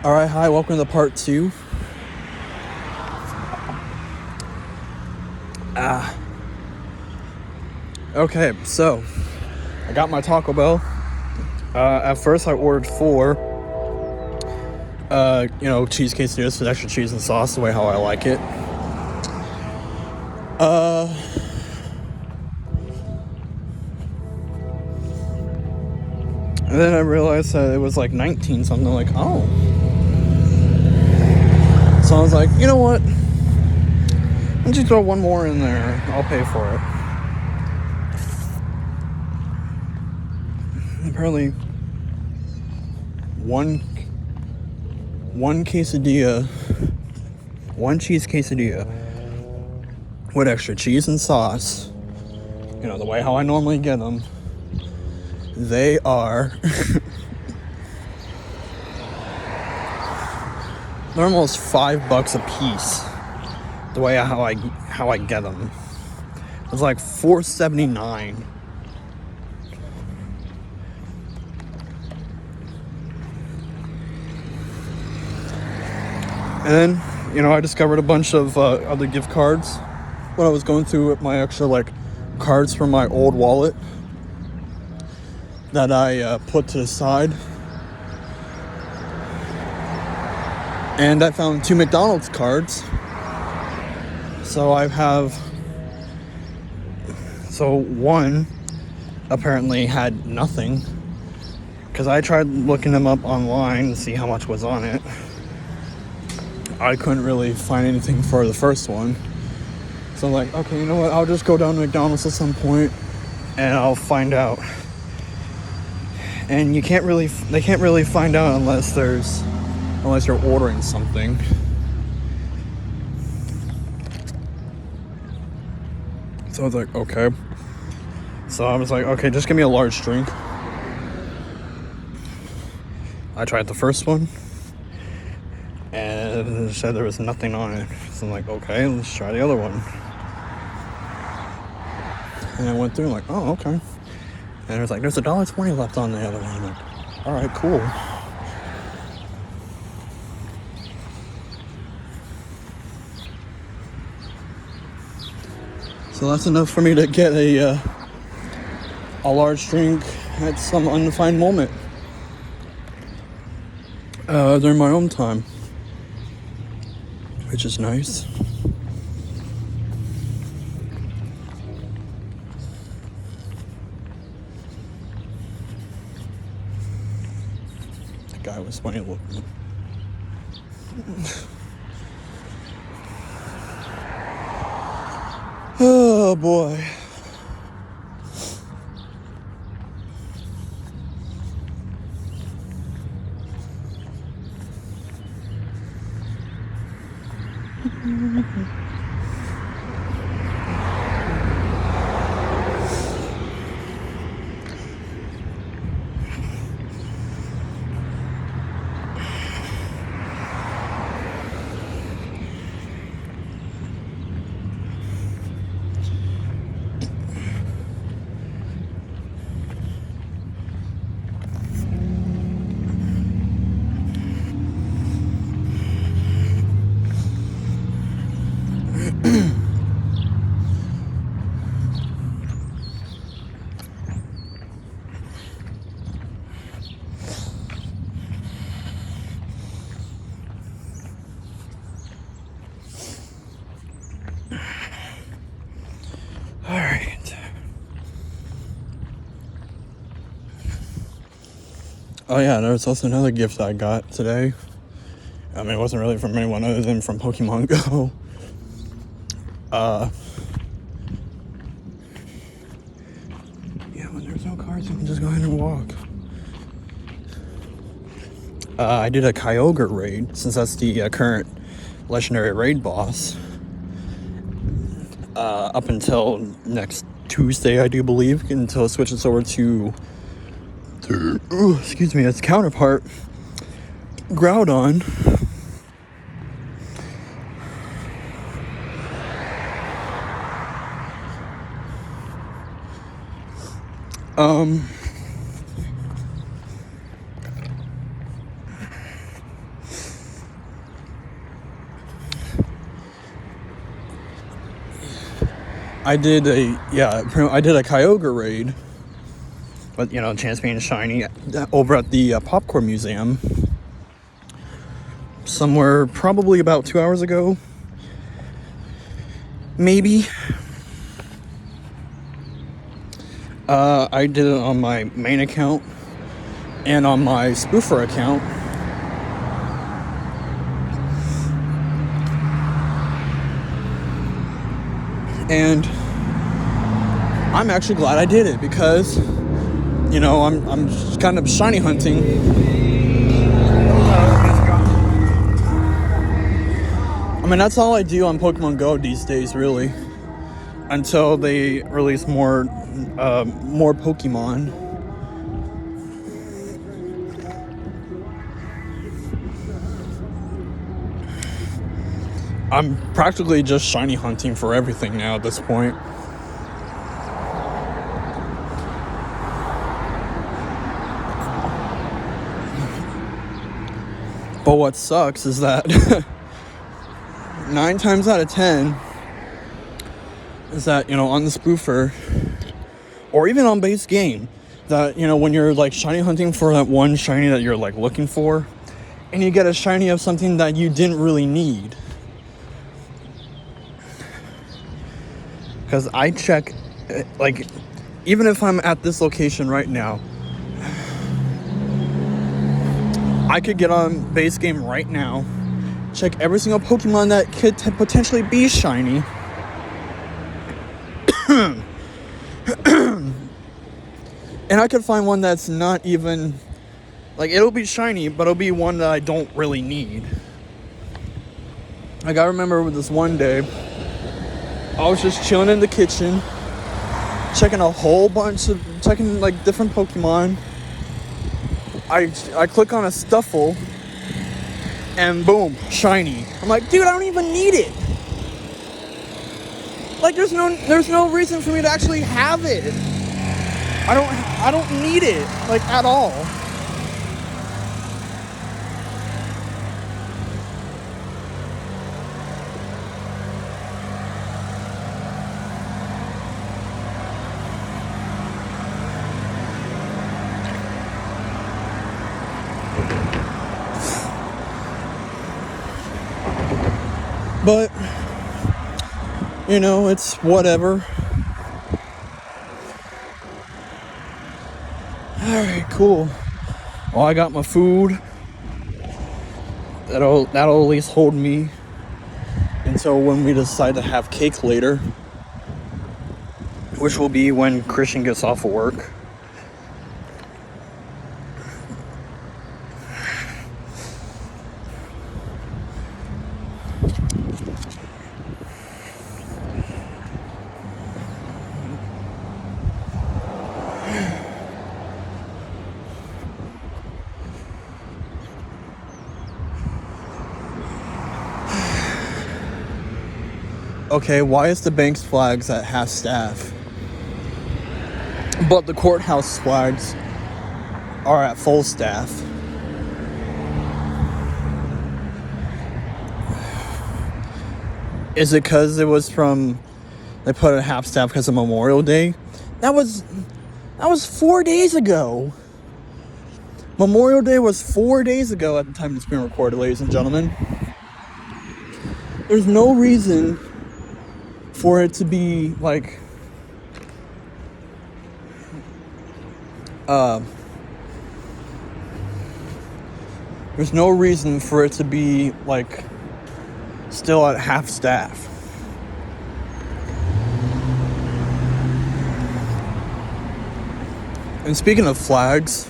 All right, hi, welcome to part two. Okay, so I got my Taco Bell. At first, I ordered four, cheese quesadillas with extra cheese and sauce, the way how I like it. And then I realized that it was like 19 something. Like, oh. So I was like, you know what? Why don't you throw one more in there? I'll pay for it. Apparently, one quesadilla, one cheese quesadilla with extra cheese and sauce. You know, the way how I normally get them. They are they're almost $5 a piece. The way how I get them. It's like $4.79. And then, I discovered a bunch of other gift cards when I was going through my extra cards from my old wallet that I put to the side. And I found 2 McDonald's cards. So one apparently had nothing, because I tried looking them up online to see how much was on it. I couldn't really find anything for the first one. So I'm like, okay, you know what? I'll just go down to McDonald's at some point and I'll find out. And they can't really find out unless you're ordering something. So I was like, okay. So I was like, okay, just give me a large drink. I tried the first one, and it said there was nothing on it. So I'm like, okay, let's try the other one. And I went through, like, oh, okay. And it was like, there's $1.20 left on the other one. I'm like, all right, cool. So that's enough for me to get a large drink at some undefined moment during my own time, which is nice. The guy was funny looking. Oh boy. All right. Oh yeah, there was also another gift I got today. I mean, it wasn't really from anyone other than from Pokemon Go. When there's no cards, you can just go ahead and walk. I did a Kyogre raid, since that's the current legendary raid boss. Up until next Tuesday, I do believe, until it switches over to its counterpart, Groudon. I did a Kyogre raid, but chance being shiny over at the Popcorn Museum somewhere probably about 2 hours ago, maybe. I did it on my main account and on my spoofer account. And I'm actually glad I did it because, I'm just kind of shiny hunting. I mean, that's all I do on Pokemon Go these days, really, until they release more Pokemon. I'm practically just shiny hunting for everything now at this point. But what sucks is that 9 times out of 10 is that, on the spoofer or even on base game, that, when you're like shiny hunting for that one shiny that you're like looking for, and you get a shiny of something that you didn't really need. Because I check, like, even if I'm at this location right now, I could get on base game right now, check every single Pokemon that could potentially be shiny, and I could find one that's not even, like, it'll be shiny, but it'll be one that I don't really need. Like, I remember with this one day, I was just chilling in the kitchen, checking like different Pokemon. I click on a Stuffle, and boom, shiny. I'm like, dude, I don't even need it. Like, there's no reason for me to actually have it. I don't need it, like, at all. But, it's whatever. Alright, cool. Well, I got my food. That'll at least hold me until when we decide to have cake later, which will be when Christian gets off of work. Okay, why is the bank's flags at half staff, but the courthouse flags are at full staff? Is it because they put it at half staff because of Memorial Day? That was 4 days ago. Memorial Day was 4 days ago at the time it's being recorded, ladies and gentlemen. There's no reason for it to be like there's no reason for it to be like still at half staff. And speaking of flags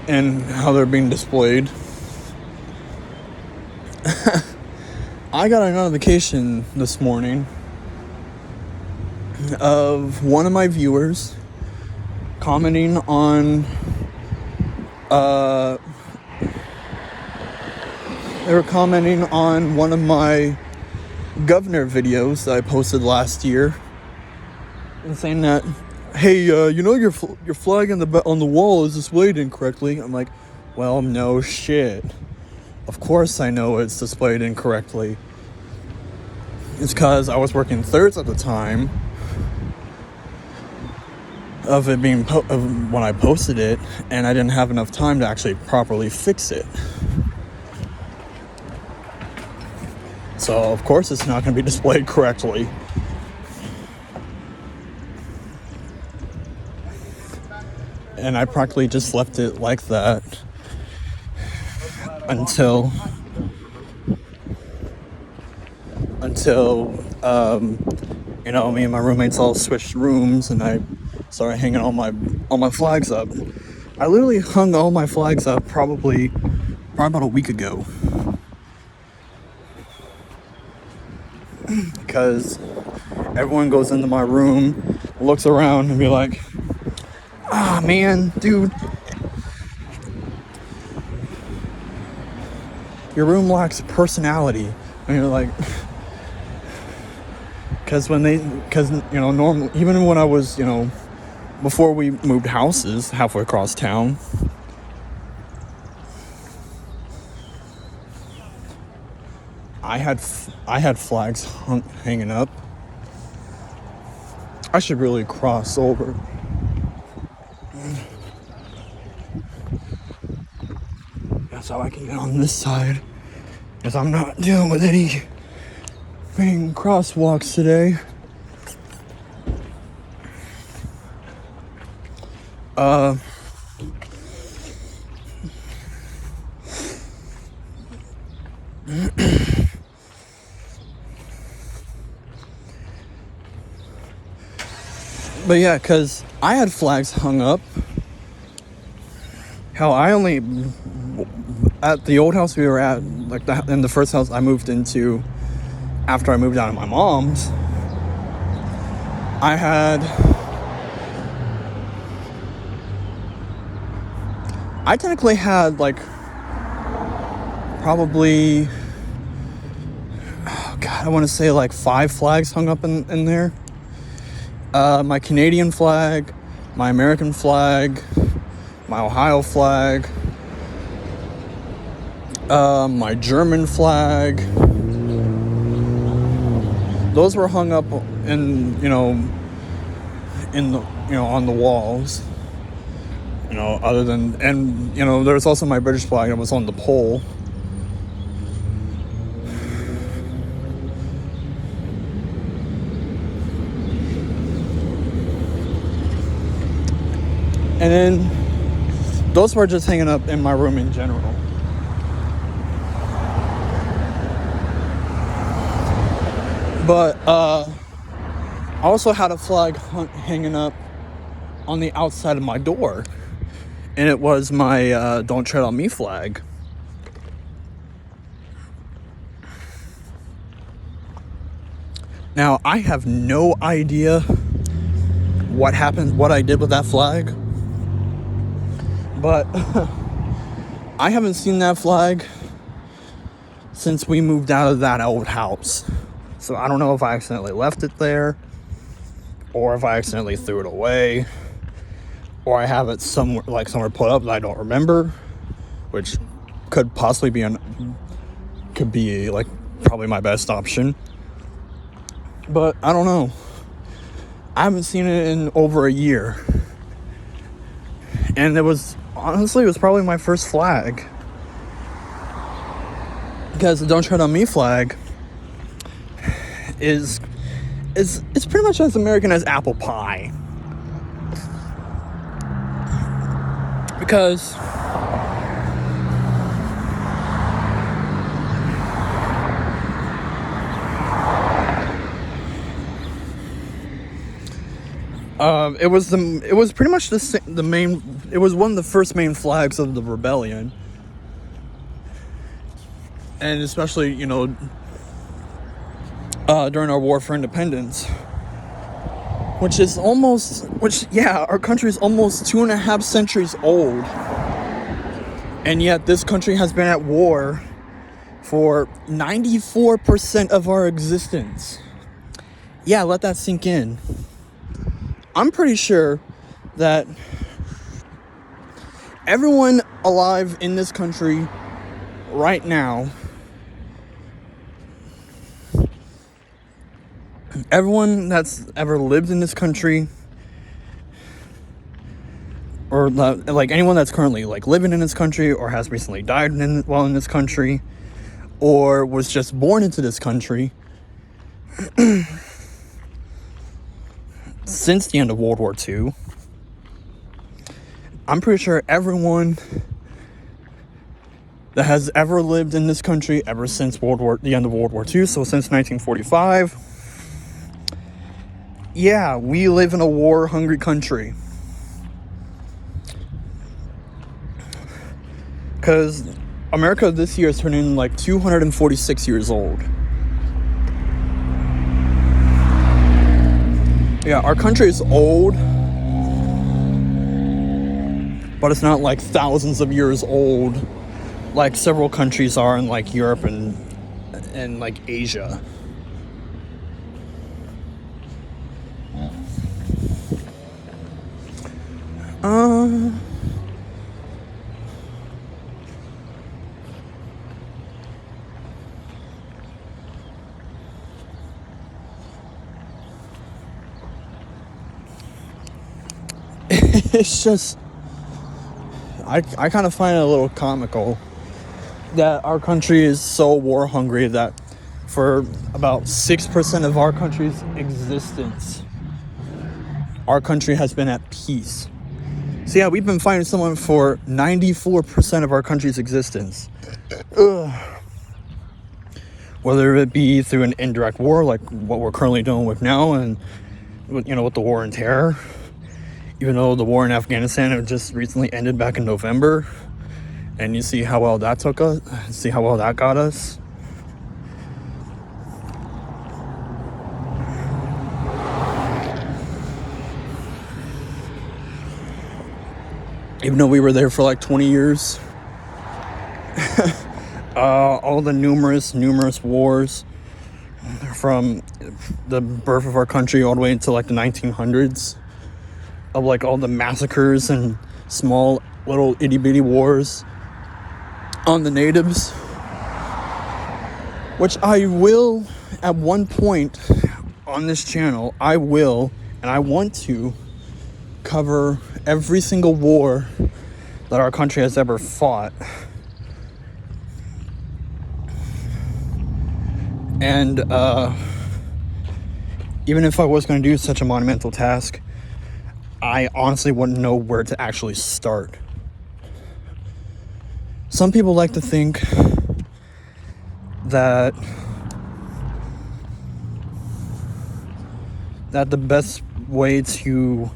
and how they're being displayed, I got a notification this morning of one of my viewers commenting on they were commenting on one of my governor videos that I posted last year and saying that, hey, your flag on the wall is displayed incorrectly. I'm like, well, no shit. Of course I know it's displayed incorrectly. is because I was working thirds at the time of it being of when I posted it, and I didn't have enough time to actually properly fix it. So of course it's not going to be displayed correctly. And I practically just left it like that until me and my roommates all switched rooms, and I started hanging all my flags up. I literally hung all my flags up probably about a week ago, because everyone goes into my room, looks around, and be like, "Ah, man, dude, your room lacks personality." And you're like, because normally, even when I was, before we moved houses halfway across town, I had flags hanging up. I should really cross over. That's how I can get on this side, because I'm not dealing with any freaking crosswalks today. But yeah, because I had flags hung up. Hell, at the old house we were at, in the first house I moved into after I moved out of my mom's, I technically had probably, I want to say 5 flags hung up in there. My Canadian flag, my American flag, my Ohio flag, my German flag. Those were hung up on the walls. Other than, and there's also my British flag that was on the pole. And then those were just hanging up in my room in general. But I also had a flag hanging up on the outside of my door, and it was my Don't Tread on Me flag. Now, I have no idea what happened, what I did with that flag, but I haven't seen that flag since we moved out of that old house. So I don't know if I accidentally left it there, or if I accidentally threw it away, or I have it somewhere put up that I don't remember, which could possibly be probably my best option. But I don't know. I haven't seen it in over a year, and it was probably my first flag, because the Don't Tread on Me flag it's pretty much as American as apple pie, because it was pretty much it was one of the first main flags of the rebellion, and especially during our war for independence, our country is almost 2.5 centuries old, and yet this country has been at war for 94% of our existence. Yeah, let that sink in. I'm pretty sure that everyone alive in this country right now everyone that's ever lived in this country, or like anyone that's currently like living in this country or has recently died while in this country, or was just born into this country since the end of World War II, I'm pretty sure everyone that has ever lived in this country ever since the end of World War II, so since 1945, yeah, we live in a war-hungry country. Because America this year is turning like 246 years old. Yeah, our country is old, but it's not like thousands of years old like several countries are in like Europe and like Asia. It's just, I kind of find it a little comical that our country is so war hungry that for about 6% of our country's existence, our country has been at peace. So yeah, we've been fighting someone for 94% of our country's existence. Whether it be through an indirect war like what we're currently dealing with now, and with the war on terror, even though the war in Afghanistan had just recently ended back in November, and you see how well that got us. Even though we were there for like 20 years. All the numerous wars from the birth of our country all the way into like the 1900s, of like all the massacres and small little itty bitty wars on the natives, which I will at one point on this channel, I want to cover every single war that our country has ever fought. And even if I was going to do such a monumental task, I honestly wouldn't know where to actually start. Some people like to think that the best way to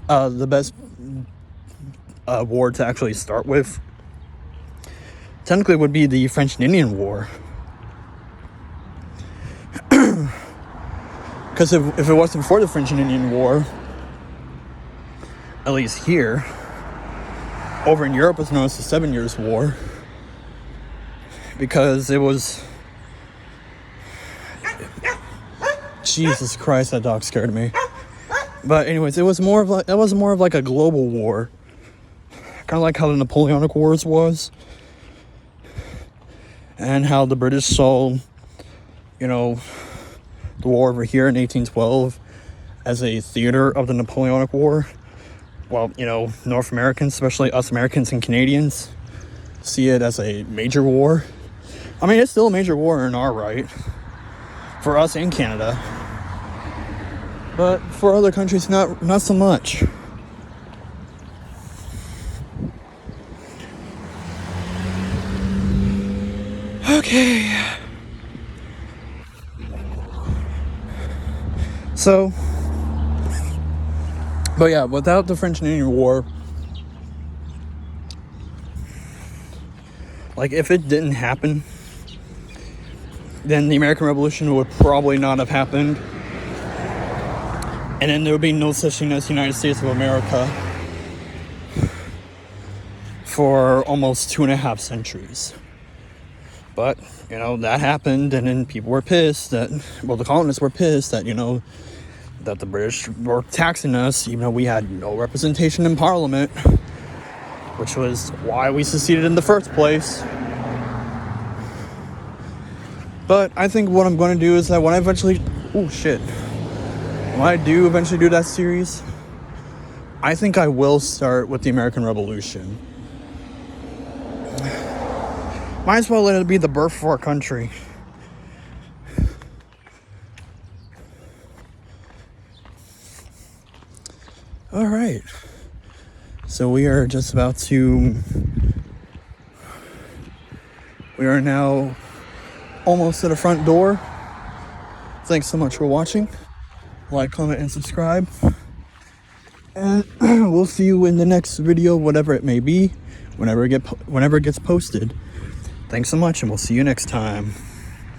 the best war to actually start with technically would be the French and Indian War. Because if it wasn't for the French and Indian War, at least here, over in Europe it's known as the 7 Years' War, because it was, Jesus Christ, that dog scared me. But anyways, it was more of like a global war, kind of like how the Napoleonic Wars was, and how the British saw, the war over here in 1812 as a theater of the Napoleonic War. Well, North Americans, especially us Americans and Canadians, see it as a major war. I mean, it's still a major war in our right, for us and Canada, but for other countries, not so much. Okay. So, but yeah, without the French and Indian War, like if it didn't happen, then the American Revolution would probably not have happened. And then there would be no such thing as the United States of America for almost 2.5 centuries. But, that happened, and then people were pissed the colonists were pissed that, that the British were taxing us, even though we had no representation in Parliament, which was why we seceded in the first place. But I think what I'm going to do is that when I eventually, when I do eventually do that series, I think I will start with the American Revolution. Might as well let it be the birth of our country. All right. So we are now almost to the front door. Thanks so much for watching. Like, comment, and subscribe. And we'll see you in the next video, whatever it may be, whenever it gets posted. Thanks so much, and we'll see you next time.